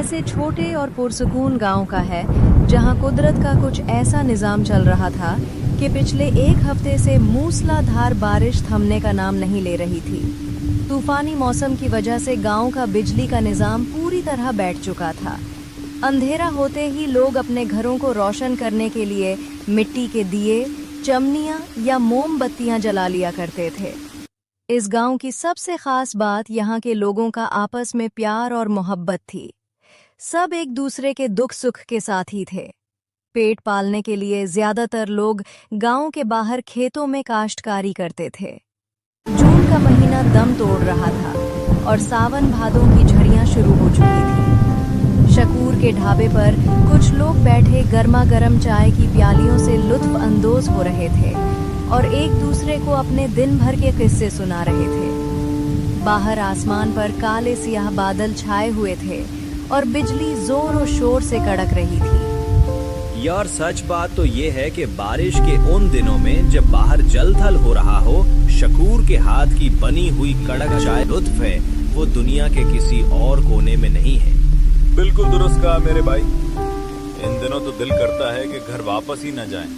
ऐसे छोटे और पुरसुकून गांव का है जहां कुदरत का कुछ ऐसा निजाम चल रहा था कि पिछले एक हफ्ते से मूसलाधार बारिश थमने का नाम नहीं ले रही थी। तूफानी मौसम की वजह से गांव का बिजली का निजाम पूरी तरह बैठ चुका था। अंधेरा होते ही लोग अपने घरों को रोशन करने के लिए मिट्टी के दिए, चमनियां या मोमबत्तियां जला लिया करते थे। इस गांव की सबसे खास बात यहाँ के लोगों का आपस में प्यार और मोहब्बत थी। सब एक दूसरे के दुख सुख के साथी थे। पेट पालने के लिए ज्यादातर लोग गांव के बाहर खेतों में काश्तकारी करते थे। जून का महीना दम तोड़ रहा था और सावन भादों की झड़ियां शुरू हो चुकी थी। शकूर के ढाबे पर कुछ लोग बैठे गर्मा गर्म चाय की प्यालियों से लुत्फ अंदोज हो रहे थे और एक दूसरे को अपने दिन भर के किस्से सुना रहे थे। बाहर आसमान पर काले सियाह बादल छाए हुए थे और बिजली जोर और शोर से कड़क रही थी। यार सच बात तो ये है कि बारिश के उन दिनों में जब बाहर जल थल हो रहा हो, शकूर के हाथ की बनी हुई कड़क चाय लुत्फ है वो दुनिया के किसी और कोने में नहीं है। बिल्कुल दुरुस्त कहा मेरे भाई। इन दिनों तो दिल करता है कि घर वापस ही न जाएं,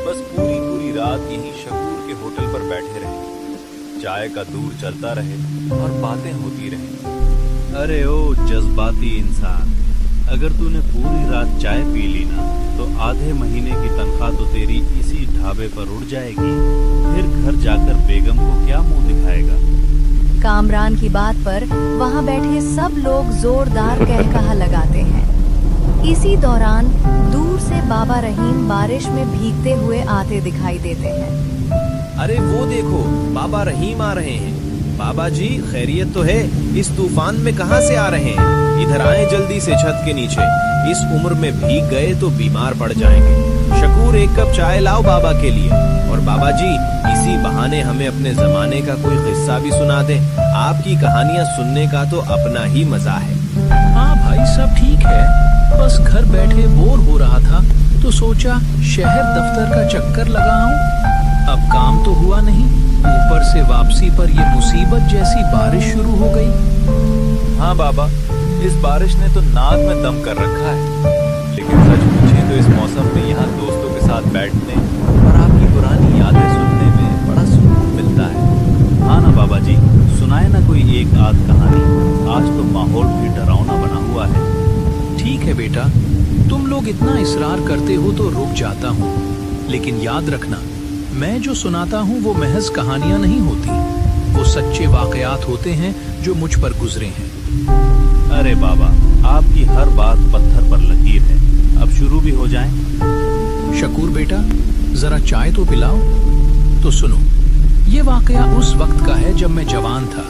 बस पूरी पूरी रात यहीं शकूर के होटल पर बैठे रहें, चाय का दूर चलता रहे और बातें होती रहें। अरे ओ जज्बाती इंसान, अगर तूने पूरी रात चाय पी ली ना तो आधे महीने की तनख्वाह तो तेरी इसी ढाबे पर उड़ जाएगी। फिर घर जाकर बेगम को क्या मुंह दिखाएगा। कामरान की बात पर वहां बैठे सब लोग जोरदार कहकहा लगाते हैं। इसी दौरान दूर से बाबा रहीम बारिश में भीगते हुए आते दिखाई देते हैं। अरे वो देखो, बाबा रहीम आ रहे हैं। बाबा जी खैरियत तो है? इस तूफान में कहाँ से आ रहे हैं? इधर आए जल्दी से छत के नीचे। इस उम्र में भीग गए तो बीमार पड़ जाएंगे। शकूर एक कप चाय लाओ बाबा के लिए। और बाबा जी इसी बहाने हमें अपने जमाने का कोई किस्सा भी सुना दें। आपकी कहानियाँ सुनने का तो अपना ही मजा है। हाँ भाई सब ठीक है, बस घर बैठे बोर हो रहा था तो सोचा शहर दफ्तर का चक्कर लगाऊं। अब काम तो हुआ नहीं, ऊपर से वापसी पर ये मुसीबत जैसी बारिश शुरू हो गई। हाँ बाबा, इस बारिश ने तो नाक में दम कर रखा है, लेकिन सच पूछे तो इस मौसम में यहाँ दोस्तों के साथ बैठने और आपकी पुरानी यादें सुनने में बड़ा सुकून मिलता है। हाँ ना बाबा जी, सुनाए ना कोई एक आध कहानी। आज तो माहौल भी डरावना बना हुआ है। ठीक है बेटा, तुम लोग इतना इसरार करते हो तो रुक जाता हूँ, लेकिन याद रखना मैं जो सुनाता हूँ वो महज कहानियाँ नहीं होती, वो सच्चे वाकयात होते हैं जो मुझ पर गुजरे हैं। अरे बाबा, आपकी हर बात पत्थर पर लकीर है। अब शुरू भी हो जाएं। शकूर बेटा जरा चाय तो पिलाओ। तो सुनो, ये वाकया उस वक्त का है जब मैं जवान था।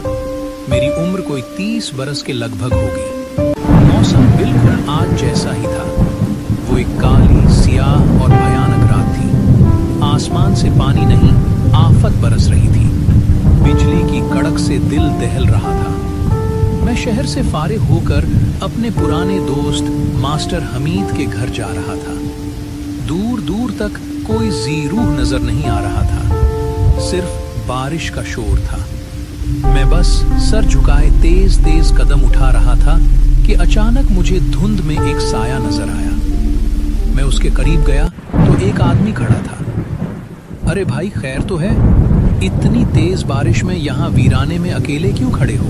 मेरी उम्र कोई 30 बरस के लगभग होगी। मौसम बिल्कुल आज जैसा ही था। वो एक काली सियाह और भयानक रात थी। आसमान से पानी नहीं, आफत बरस रही थी। बिजली की कड़क से दिल दहल रहा था। मैं शहर से फारिग होकर अपने पुराने दोस्त मास्टर हमीद के घर जा रहा था। दूर दूर तक कोई जी-रूह नजर नहीं आ रहा था, सिर्फ बारिश का शोर था। मैं बस सर झुकाए तेज तेज कदम उठा रहा था कि अचानक मुझे धुंध में एक साया नजर आया। मैं उसके करीब गया तो एक आदमी खड़ा था। अरे भाई खैर तो है? इतनी तेज बारिश में यहाँ वीराने में अकेले क्यों खड़े हो?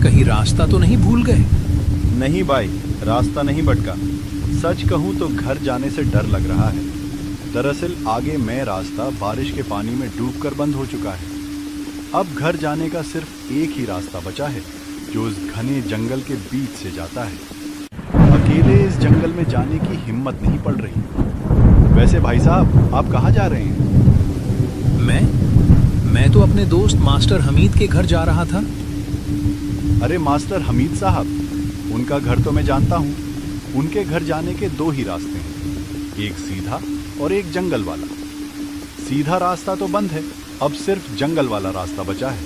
कहीं रास्ता तो नहीं भूल गए? नहीं भाई, रास्ता नहीं भटका। सच कहूँ तो घर जाने से डर लग रहा है। दरअसल आगे मैं रास्ता बारिश के पानी में डूबकर बंद हो चुका है। अब घर जाने का सिर्फ एक ही रास्ता बचा है, जो उस घने जंगल के बीच से जाता है। अकेले इस जंगल में जाने की हिम्मत नहीं पड़ रही। वैसे भाई साहब, आप कहाँ जा रहे हैं? मैं तो अपने दोस्त मास्टर हमीद के घर जा रहा था। अरे मास्टर हमीद साहब, उनका घर तो मैं जानता हूँ। उनके घर जाने के दो ही रास्ते हैं, एक सीधा और एक जंगल वाला। सीधा रास्ता तो बंद है, अब सिर्फ जंगल वाला रास्ता बचा है।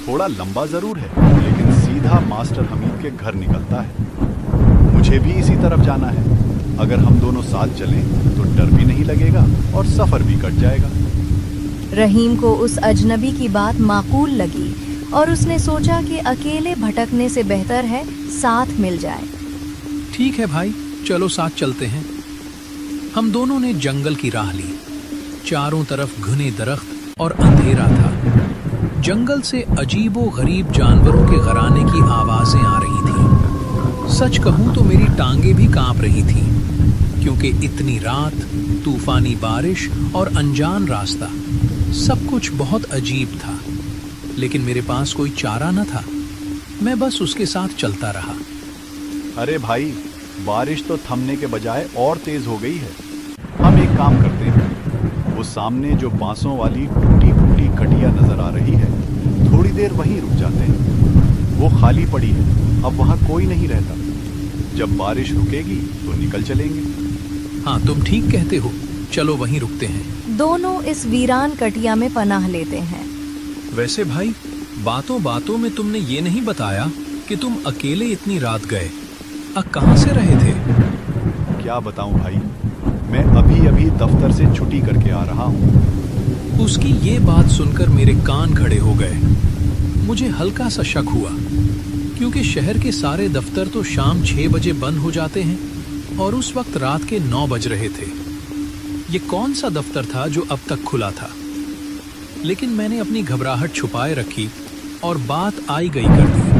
थोड़ा लंबा जरूर है, लेकिन सीधा मास्टर हमीद के घर निकलता है। मुझे भी इसी तरफ जाना है। अगर हम दोनों साथ चलें तो डर भी नहीं लगेगा और सफर भी कट जाएगा। रहीम को उस अजनबी की बात माकूल लगी और उसने सोचा कि अकेले भटकने से बेहतर है साथ मिल जाए। ठीक है भाई, चलो साथ चलते हैं। हम दोनों ने जंगल की राह ली। चारों तरफ घने दरख्त और अंधेरा था। जंगल से अजीबो गरीब जानवरों के घराने की आवाजें आ रही थी। सच कहूं तो मेरी टांगें भी कांप रही थी, क्योंकि इतनी रात, तूफानी बारिश और अनजान रास्ता, सब कुछ बहुत अजीब था। लेकिन मेरे पास कोई चारा न था। मैं बस उसके साथ चलता रहा। अरे भाई, बारिश तो थमने के बजाय और तेज हो गई है। हम एक काम करते हैं, वो सामने जो बांसों वाली टूटी फूटी खटिया नजर आ रही है, थोड़ी देर वहीं रुक जाते हैं। वो खाली पड़ी है, अब वहाँ कोई नहीं रहता। जब बारिश रुकेगी तो निकल चलेंगे। हाँ, तुम ठीक कहते हो, चलो वहीं रुकते हैं। दोनों इस वीरान कटिया में पनाह लेते हैं। वैसे भाई, बातों बातों में तुमने ये नहीं बताया कि तुम अकेले इतनी रात गए। कहाँ से रहे थे? क्या बताऊं भाई, मैं अभी अभी दफ्तर से छुट्टी करके आ रहा हूँ। उसकी ये बात सुनकर मेरे कान खड़े हो गए। मुझे हल्का सा शक हुआ, क्योंकि शहर के सारे दफ्तर तो शाम 6 बजे बंद हो जाते हैं और उस वक्त रात के 9 बज रहे थे। ये कौन सा दफ्तर था जो अब तक खुला था? लेकिन मैंने अपनी घबराहट छुपाए रखी और बात आई गई कर दी।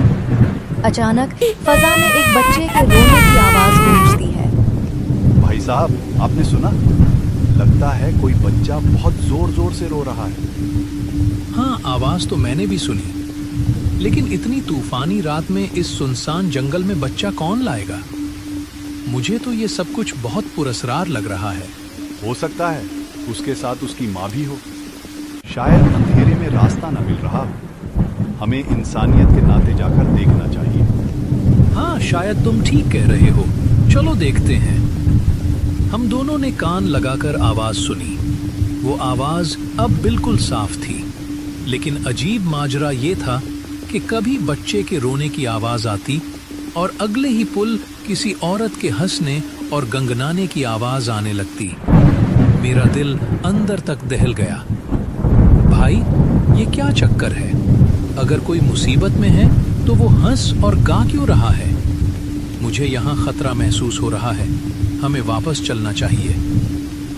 अचानक फजा में एक बच्चे के रोने की आवाज गूंजती है। भाई साहब, आपने सुना? लगता है कोई बच्चा बहुत जोर जोर से रो रहा है। हाँ, आवाज तो मैंने भी सुनी, लेकिन इतनी तूफानी रात में इस सुनसान जंगल में बच्चा कौन लाएगा? मुझे तो ये सब कुछ बहुत पुरस्कार लग रहा है। हो सकता है उसके साथ उसकी माँ भी हो। शायद अंधेरे में रास्ता न मिल रहा हो। हमें इंसानियत के नाते जाकर देखना चाहिए। हाँ, शायद तुम ठीक कह रहे हो। चलो देखते हैं। हम दोनों ने कान लगाकर आवाज सुनी। वो आवाज अब बिल्कुल साफ थी, लेकिन अजीब माजरा ये था कि कभी बच्चे के रोने की आवाज आती और अगले ही पुल किसी औरत के हंसने और गंगनाने की आवाज आने लगती। मेरा दिल अंदर तक दहल गया। भाई, ये क्या चक्कर है? अगर कोई मुसीबत में है तो वो हंस और गा क्यों रहा है? मुझे यहाँ खतरा महसूस हो रहा है। हमें वापस चलना चाहिए।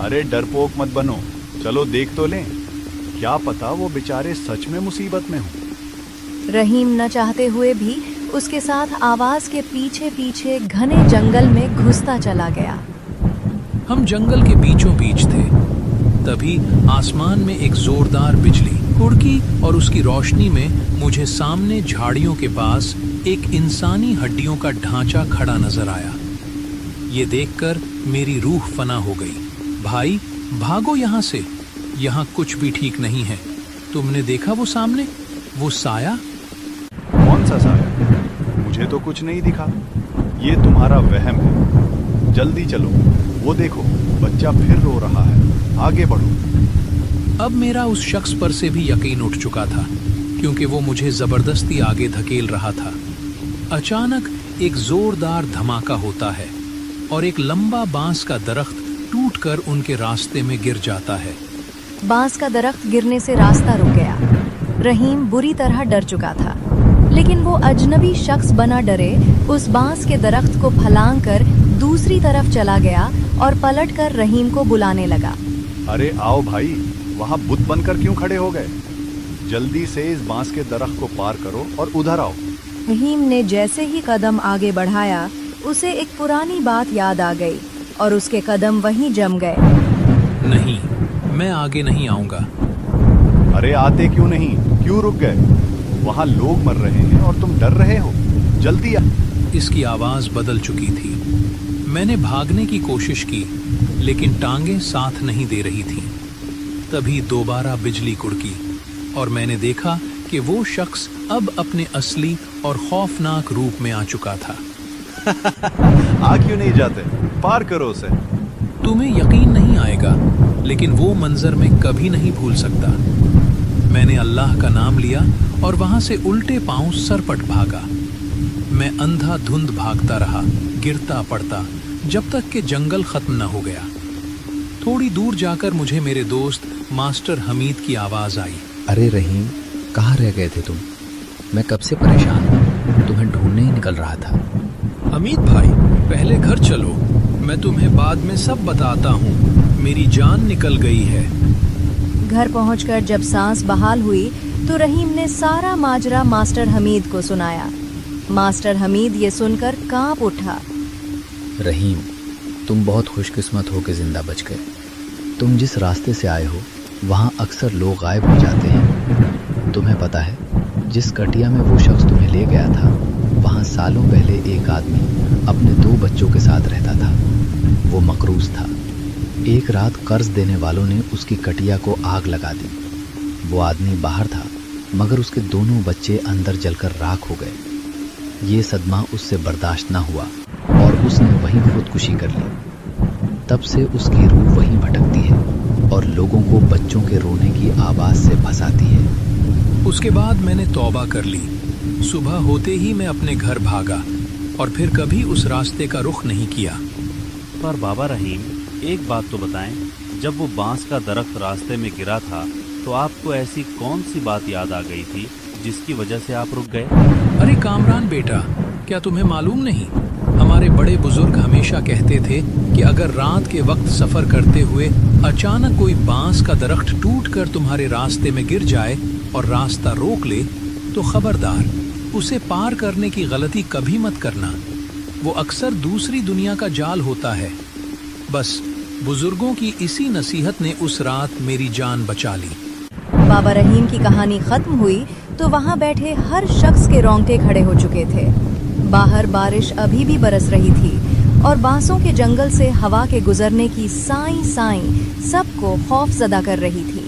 अरे डरपोक मत बनो, चलो देख तो लें। क्या पता वो बेचारे सच में मुसीबत में हों। रहीम न चाहते हुए भी उसके साथ आवाज के पीछे पीछे घने जंगल में घुसता चला गया। हम जंगल के बीचों बीच थे। तभी आसमान में एक जोरदार बिजली उड़की और उसकी रोशनी में मुझे सामने झाड़ियों के पास एक इंसानी हड्डियों का ढांचा खड़ा नजर आया। ये देखकर मेरी रूह फना हो गई। भाई, भागो यहाँ से, यहाँ कुछ भी ठीक नहीं है। तुमने देखा वो सामने, वो साया? कौन सा साया? मुझे तो कुछ नहीं दिखा। ये तुम्हारा वहम है। जल्दी चलो, वो देखो, बच्चा फिर रो रहा है। आगे बढ़ो। अब मेरा उस शख्स पर से भी यकीन उठ चुका था, क्योंकि वो मुझे जबरदस्ती आगे धकेल रहा था। अचानक एक जोरदार धमाका होता है और एक लंबा बांस का दरख्त टूटकर उनके रास्ते में गिर जाता है। बांस का दरख्त गिरने से रास्ता रुक गया। रहीम बुरी तरह डर चुका था, लेकिन वो अजनबी शख्स बना डरे उस बांस के दरख्त को फलांग कर दूसरी तरफ चला गया और पलटकर रहीम को बुलाने लगा। अरे आओ भाई, वहाँ बुत बनकर क्यों खड़े हो गए? जल्दी से इस बांस के दरख्त को पार करो और उधर आओ। रहीम ने जैसे ही कदम आगे बढ़ाया, उसे एक पुरानी बात याद आ गई और उसके कदम वहीं जम गए। नहीं, मैं आगे नहीं आऊंगा। अरे आते क्यों नहीं? क्यों रुक गए? वहाँ लोग मर रहे हैं और तुम डर रहे हो। जल्दी आ। इसकी आवाज बदल चुकी थी। मैंने भागने की कोशिश की, लेकिन टांगें साथ नहीं दे रही थीं। तभी दोबारा बिजली कुड़की और मैंने देखा कि वो शख्स अब अपने असली और खौफनाक रूप में आ चुका था। आ क्यों नहीं जाते? पार करो उसे। तुम्हें यकीन नहीं आएगा, लेकिन वो मंजर मैं कभी नहीं भूल सकता। मैंने अल्लाह का नाम लिया और वहां से उल्टे पांव सरपट भागा। मैं अंधाधुंध भागता रहा, गिरता पड़ता, जब तक कि जंगल खत्म न हो गया। थोड़ी दूर जाकर मुझे मेरे दोस्त मास्टर हमीद की आवाज आई। अरे रहीम, कहाँ रह गए थे तुम? मैं कब से परेशान हूँ, तुम्हें ढूंढने ही निकल रहा था। हमीद भाई, पहले घर चलो, मैं तुम्हें बाद में सब बताता हूँ। मेरी जान निकल गई है। घर पहुंचकर जब सांस बहाल हुई तो रहीम ने सारा माजरा मास्टर हमीद को सुनाया। मास्टर हमीद ये सुनकर कांप उठा। रहीम, तुम बहुत खुशकिस्मत हो कि जिंदा बच गए। तुम जिस रास्ते से आए हो वहाँ अक्सर लोग गायब हो जाते हैं। तुम्हें पता है, जिस कटिया में वो शख्स तुम्हें ले गया था, वहाँ सालों पहले एक आदमी अपने 2 बच्चों के साथ रहता था। वो मकरूज था। एक रात कर्ज देने वालों ने उसकी कटिया को आग लगा दी। वो आदमी बाहर था, मगर उसके दोनों बच्चे अंदर जलकर राख हो गए। ये सदमा उससे बर्दाश्त न हुआ और उसने वहीं खुदकुशी कर ली। तब से उसकी रूह वहीं भटकती है और लोगों को बच्चों के रोने की आवाज से फंसाती है। उसके बाद मैंने तौबा कर ली। सुबह होते ही मैं अपने घर भागा और फिर कभी उस रास्ते का रुख नहीं किया। पर बाबा रहीम, एक बात तो बताएं, जब वो बांस का दरख्त रास्ते में गिरा था तो आपको ऐसी कौन सी बात याद आ गई थी जिसकी वजह से आप रुक गए? अरे कामरान बेटा, क्या तुम्हें मालूम नहीं? हमारे बड़े बुजुर्ग हमेशा कहते थे कि अगर रात के वक्त सफर करते हुए अचानक कोई बांस का दरख्त टूटकर तुम्हारे रास्ते में गिर जाए और रास्ता रोक ले, तो खबरदार, उसे पार करने की गलती कभी मत करना। वो अक्सर दूसरी दुनिया का जाल होता है। बस बुजुर्गों की इसी नसीहत ने उस रात मेरी जान बचा ली। बाबा रहीम की कहानी खत्म हुई तो वहां बैठे हर शख्स के रोंगटे खड़े हो चुके थे। बाहर बारिश अभी भी बरस रही थी और बांसों के जंगल से हवा के गुजरने की साई साई सबको खौफजदा कर रही थी।